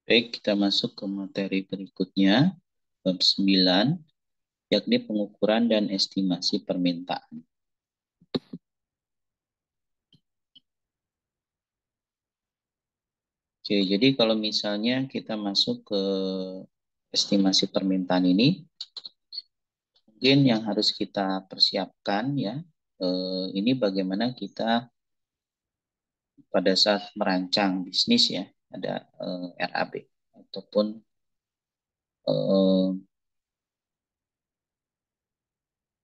Baik, kita masuk ke materi berikutnya, bab 9, yakni pengukuran dan estimasi permintaan. Oke, jadi kalau misalnya kita masuk ke estimasi permintaan ini, mungkin yang harus kita persiapkan ya, ini bagaimana kita pada saat merancang bisnis ya, ada RAB ataupun eh,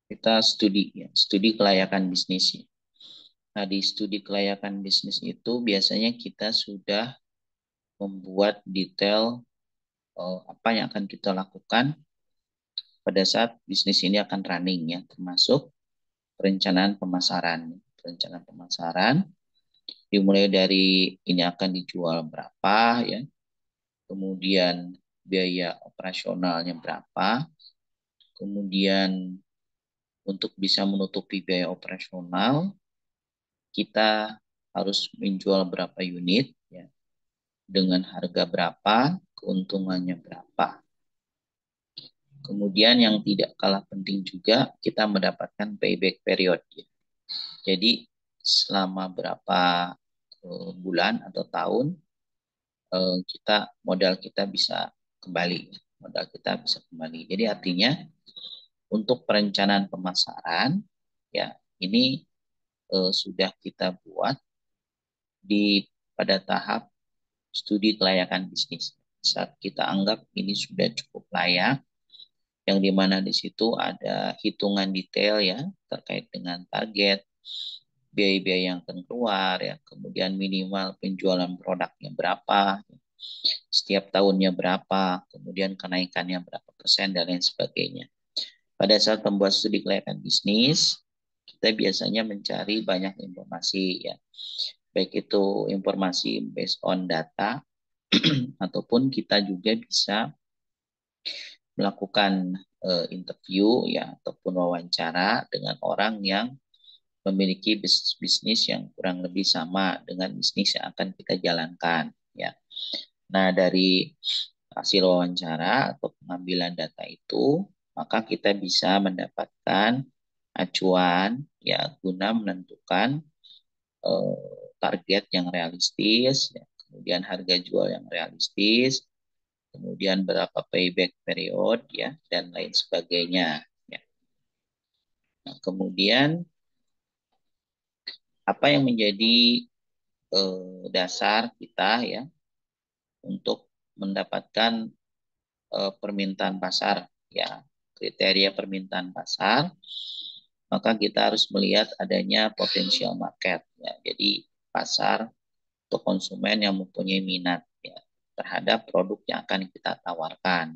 kita studi kelayakan bisnis ya. Nah, di studi kelayakan bisnis itu biasanya kita sudah membuat detail apa yang akan kita lakukan pada saat bisnis ini akan running ya, termasuk perencanaan pemasaran. Perencanaan pemasaran dimulai dari ini akan dijual berapa ya, kemudian biaya operasionalnya berapa, kemudian untuk bisa menutupi biaya operasional kita harus menjual berapa unit ya, dengan harga berapa, keuntungannya berapa. Kemudian yang tidak kalah penting juga kita mendapatkan payback period. Ya. Jadi selama berapa bulan atau tahun modal kita bisa kembali. Modal kita bisa kembali. Jadi artinya untuk perencanaan pemasaran ya ini sudah kita buat di pada tahap studi kelayakan bisnis. Saat kita anggap ini sudah cukup layak, yang dimana di situ ada hitungan detail ya terkait dengan target, biaya-biaya yang akan keluar ya, kemudian minimal penjualan produknya berapa, setiap tahunnya berapa, kemudian kenaikannya berapa persen dan lain sebagainya. Pada saat membuat studi kelayakan bisnis, kita biasanya mencari banyak informasi ya, baik itu informasi based on data ataupun kita juga bisa melakukan interview ya ataupun wawancara dengan orang yang memiliki bisnis yang kurang lebih sama dengan bisnis yang akan kita jalankan ya. Nah, dari hasil wawancara atau pengambilan data itu, maka kita bisa mendapatkan acuan ya guna menentukan target yang realistis, ya, kemudian harga jual yang realistis, kemudian berapa payback period ya dan lain sebagainya. Ya. Nah, kemudian apa yang menjadi dasar kita ya untuk mendapatkan permintaan pasar ya, kriteria permintaan pasar, maka kita harus melihat adanya potensial market ya. Jadi pasar atau konsumen yang mempunyai minat ya, terhadap produk yang akan kita tawarkan.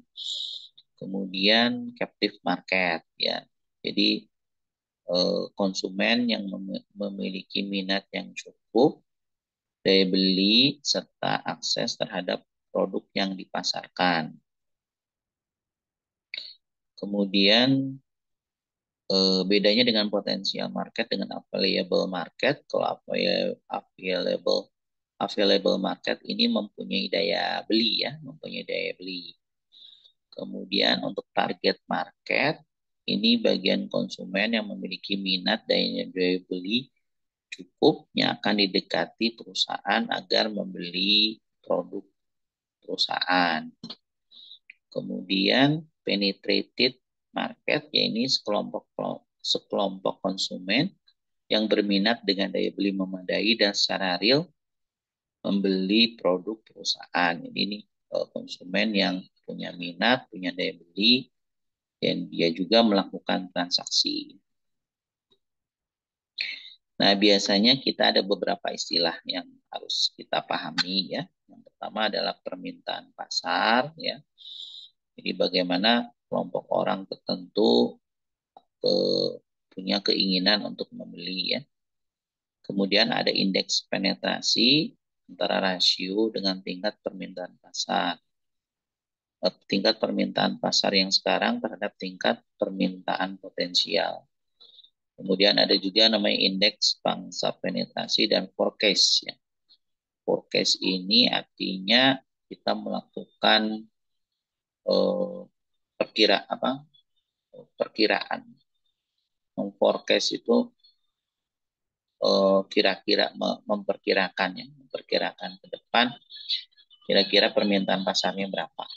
Kemudian captive market ya. Jadi konsumen yang memiliki minat yang cukup, daya beli serta akses terhadap produk yang dipasarkan. Kemudian bedanya dengan potensial market dengan available market. Kalau available market ini mempunyai daya beli ya, mempunyai daya beli. Kemudian untuk target market ini bagian konsumen yang memiliki minat daya beli cukup yang akan didekati perusahaan agar membeli produk perusahaan. Kemudian penetrated market, yaitu sekelompok konsumen yang berminat dengan daya beli memadai dan secara real membeli produk perusahaan. Ini konsumen yang punya minat, punya daya beli, dan dia juga melakukan transaksi. Nah, biasanya kita ada beberapa istilah yang harus kita pahami ya. Yang pertama adalah permintaan pasar ya. Jadi bagaimana kelompok orang tertentu punya keinginan untuk membeli ya. Kemudian ada indeks penetrasi antara rasio dengan tingkat permintaan pasar. Tingkat permintaan pasar yang sekarang terhadap tingkat permintaan potensial. Kemudian ada juga namanya indeks pangsa penetrasi dan forecast ya. Forecast ini artinya kita melakukan perkiraan. Forecast itu kira-kira memperkirakan ya, memperkirakan ke depan kira-kira permintaan pasarnya berapa.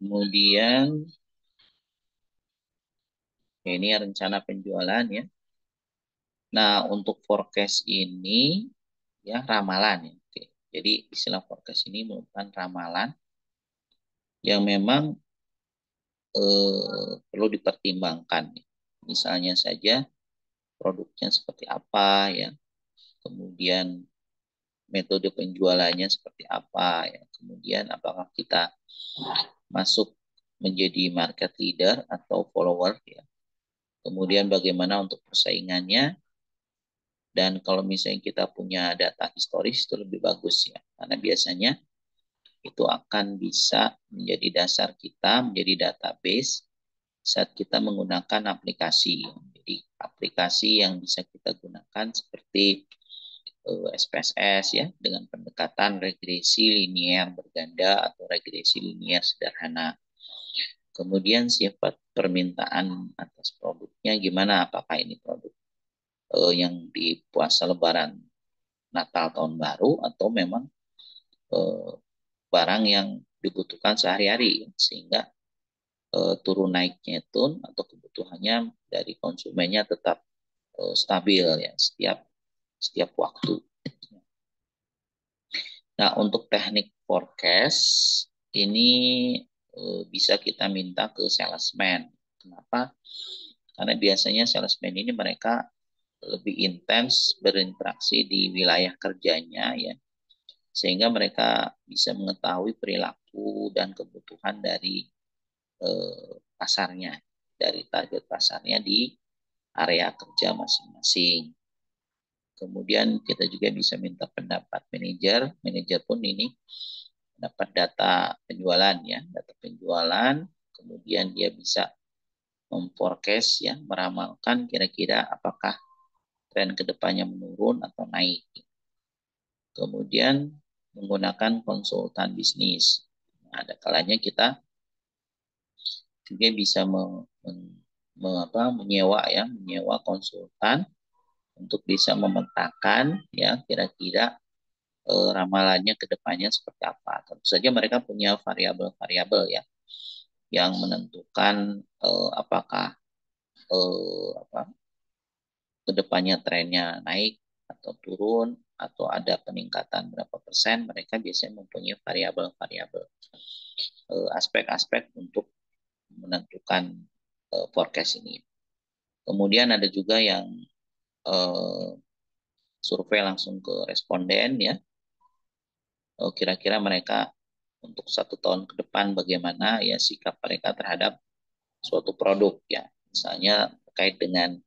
Kemudian ini rencana penjualan ya. Nah, untuk forecast ini ya ramalan ya. Oke. Jadi istilah forecast ini merupakan ramalan yang memang perlu dipertimbangkan. Misalnya saja produknya seperti apa ya, kemudian metode penjualannya seperti apa ya, kemudian apakah kita masuk menjadi market leader atau follower ya, kemudian bagaimana untuk persaingannya, dan kalau misalnya kita punya data historis itu lebih bagus ya, karena biasanya itu akan bisa menjadi dasar kita, menjadi database saat kita menggunakan aplikasi. Jadi aplikasi yang bisa kita gunakan seperti SPSS ya, dengan pendekatan regresi linier berganda atau regresi linier sederhana. Kemudian sifat permintaan atas produknya gimana, apakah ini produk yang di puasa Lebaran, Natal, Tahun Baru, atau memang barang yang dibutuhkan sehari-hari, sehingga turun naiknya itu atau kebutuhannya dari konsumennya tetap stabil ya setiap waktu. Nah, untuk teknik forecast ini bisa kita minta ke salesman. Kenapa? Karena biasanya salesman ini mereka lebih intens berinteraksi di wilayah kerjanya ya, sehingga mereka bisa mengetahui perilaku dan kebutuhan dari pasarnya, dari target pasarnya di area kerja masing-masing. Kemudian kita juga bisa minta pendapat manajer. Manajer pun ini dapat data penjualan ya, data penjualan. Kemudian dia bisa memforecast ya, meramalkan kira-kira apakah tren kedepannya menurun atau naik. Kemudian menggunakan konsultan bisnis. Nah, ada kalanya kita juga bisa menyewa konsultan untuk bisa memetakan ya kira-kira ramalannya ke depannya seperti apa. Tentu saja mereka punya variabel-variabel ya yang menentukan apakah ke depannya trennya naik atau turun atau ada peningkatan berapa persen. Mereka biasanya mempunyai variabel-variabel aspek-aspek untuk menentukan forecast ini. Kemudian ada juga yang survei langsung ke responden ya. Kira-kira mereka untuk 1 tahun ke depan bagaimana ya sikap mereka terhadap suatu produk ya. Misalnya terkait dengan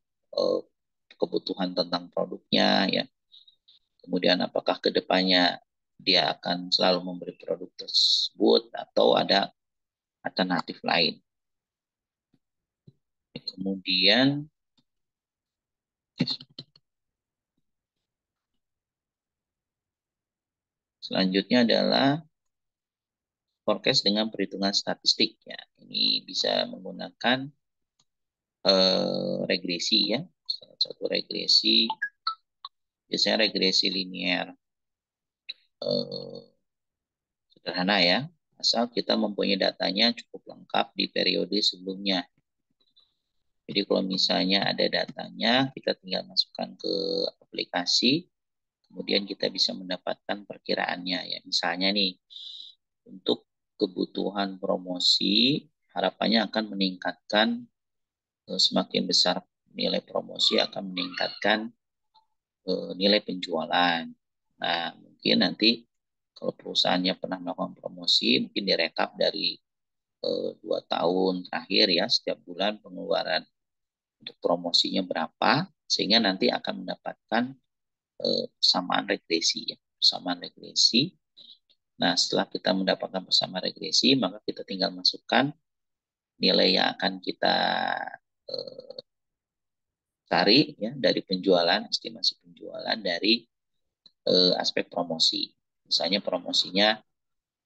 kebutuhan tentang produknya ya. Kemudian apakah ke depannya dia akan selalu memberi produk tersebut atau ada alternatif lain. Kemudian selanjutnya adalah forecast dengan perhitungan statistik ya. Ini bisa menggunakan regresi ya. Salah satu regresi biasanya regresi linier sederhana ya. Asal kita mempunyai datanya cukup lengkap di periode sebelumnya. Jadi kalau misalnya ada datanya, kita tinggal masukkan ke aplikasi, kemudian kita bisa mendapatkan perkiraannya ya. Misalnya nih, untuk kebutuhan promosi, harapannya akan meningkatkan semakin besar nilai promosi akan meningkatkan nilai penjualan. Nah, mungkin nanti kalau perusahaannya pernah melakukan promosi, mungkin direkap dari 2 tahun terakhir ya, setiap bulan pengeluaran untuk promosinya berapa, sehingga nanti akan mendapatkan persamaan regresi ya, persamaan regresi. Nah, setelah kita mendapatkan persamaan regresi, maka kita tinggal masukkan nilai yang akan kita cari ya dari penjualan, estimasi penjualan dari aspek promosi. Misalnya promosinya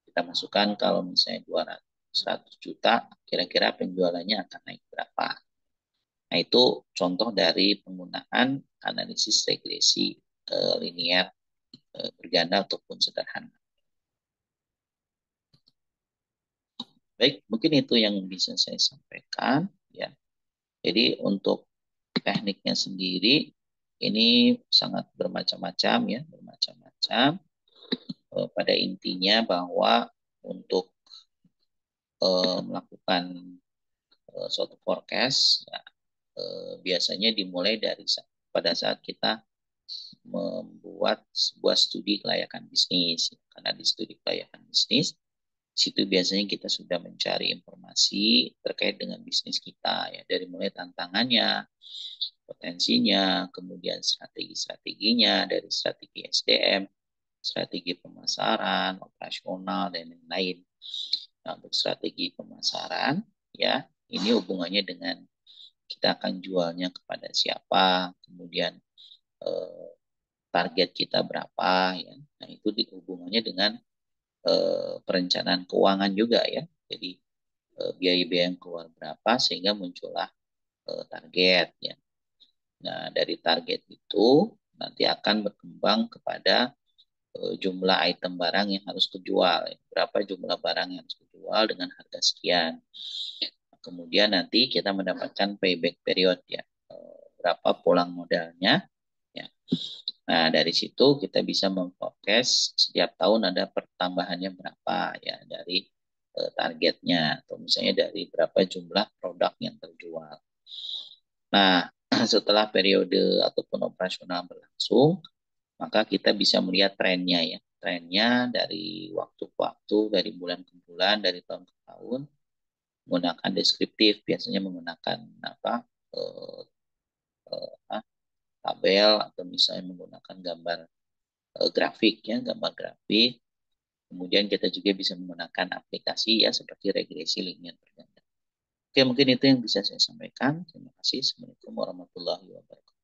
kita masukkan kalau misalnya 100 juta, kira-kira penjualannya akan naik berapa. Nah, itu contoh dari penggunaan analisis regresi linear berganda ataupun sederhana. Baik, mungkin itu yang bisa saya sampaikan ya. Jadi untuk tekniknya sendiri ini sangat bermacam-macam ya, bermacam-macam. Pada intinya bahwa untuk melakukan suatu forecast ya, biasanya dimulai dari pada saat kita membuat sebuah studi kelayakan bisnis. Karena di studi kelayakan bisnis, situ biasanya kita sudah mencari informasi terkait dengan bisnis kita ya, dari mulai tantangannya, potensinya, kemudian strategi-strateginya, dari strategi SDM, strategi pemasaran, operasional, dan lain-lain. Nah, untuk strategi pemasaran, ya, ini hubungannya dengan kita akan jualnya kepada siapa, kemudian eh, target kita berapa, ya. Nah, itu hubungannya dengan perencanaan keuangan juga, ya. Jadi biaya-biaya yang keluar berapa sehingga muncullah target, ya. Nah, dari target itu nanti akan berkembang kepada jumlah item barang yang harus kejual. Berapa jumlah barang yang harus kejual dengan harga sekian. Kemudian nanti kita mendapatkan payback period ya. Berapa pulang modalnya. Ya. Nah, dari situ kita bisa memforecast setiap tahun ada pertambahannya berapa ya dari targetnya atau misalnya dari berapa jumlah produk yang terjual. Nah, setelah periode ataupun operasional berlangsung, maka kita bisa melihat trennya ya. Trennya dari waktu ke waktu, dari bulan ke bulan, dari tahun ke tahun, menggunakan deskriptif, biasanya menggunakan apa eh, eh, tabel atau misalnya menggunakan gambar grafik ya, gambar grafik. Kemudian kita juga bisa menggunakan aplikasi ya seperti regresi linear berganda. Oke, mungkin itu yang bisa saya sampaikan. Terima kasih. Assalamualaikum warahmatullahi wabarakatuh.